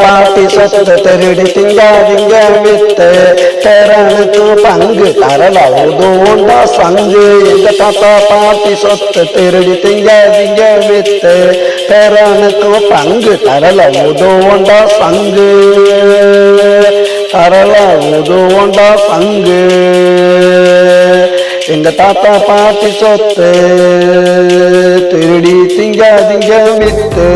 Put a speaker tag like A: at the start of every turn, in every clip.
A: பாட்டி சொத்து திருடி திங்காதீங்க வித்து பேரனுக்கு பங்கு தரல உதவுண்டா சங்கு. எங்க தாத்தா பாட்டி சொத்து திருடி திங்காதீங்க வித்து பேரனுக்கு பங்கு தரல உதவுண்டா சங்கு. தரல உதவுண்டா சங்கு. எங்க தாத்தா பாட்டி சொத்து திருடி திங்காதீங்க வித்து.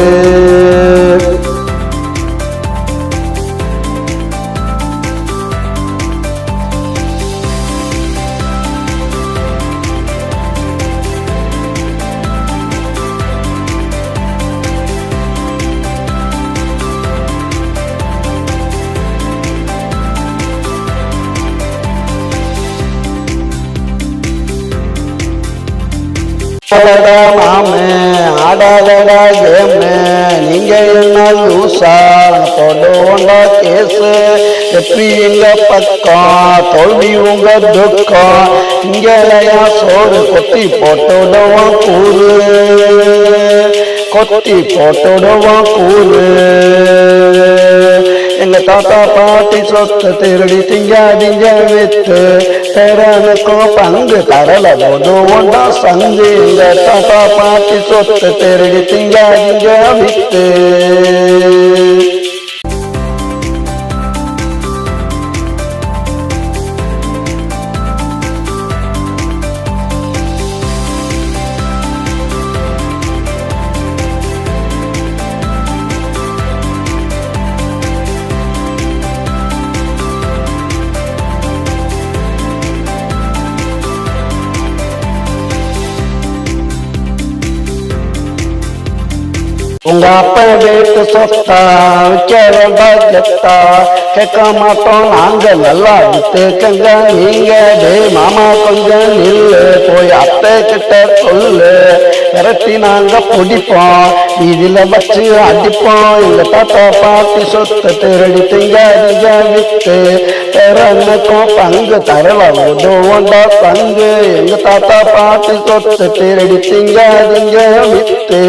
A: மாமே ஆடாதடா கேமு நீங்க என்ன லூசா போடுவோண்டா கேசு. எப்படி எங்க பக்கம் தோல்வி உங்க துக்கம் இங்கலையா சோறு கொத்தி போட்டுடுவோம் கூறு. கொத்தி போட்டுடுவோம் கூறு. எங்க தாத்தா பாட்டி சொத்து திருடி திங்காதீங்க வித்து பேரனுக்கும் பங்கு தரல உதவுண்டா சங்கு. எங்க தாத்தா பாட்டி சொத்து திருடி திங்காதீங்க வித்து. உங்க அப்பா வீட்டு சொத்தா விற்கிறதா கெத்தா கேட்க மாட்டோம் நாங்க நல்லா வித்துக்கங்க நீங்க. டே மாமா கொஞ்சம் நில்லு போய் அத்தை கிட்ட சொல்லு விரட்டி நாங்க பிடிப்போம் வீதியில வச்சு அடிப்போம். எங்க தாத்தா பாட்டி சொத்து திருடி திங்காதீங்க வித்து பேரனுக்கும் பங்கு தரல உதவுண்டா பங்கு. எங்க தாத்தா பாட்டி சொத்து திருடி திங்காதீங்க வித்து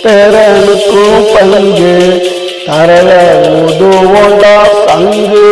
A: பேரனுக்கும் பங்கு தரல உதவுண்டா சங்கு.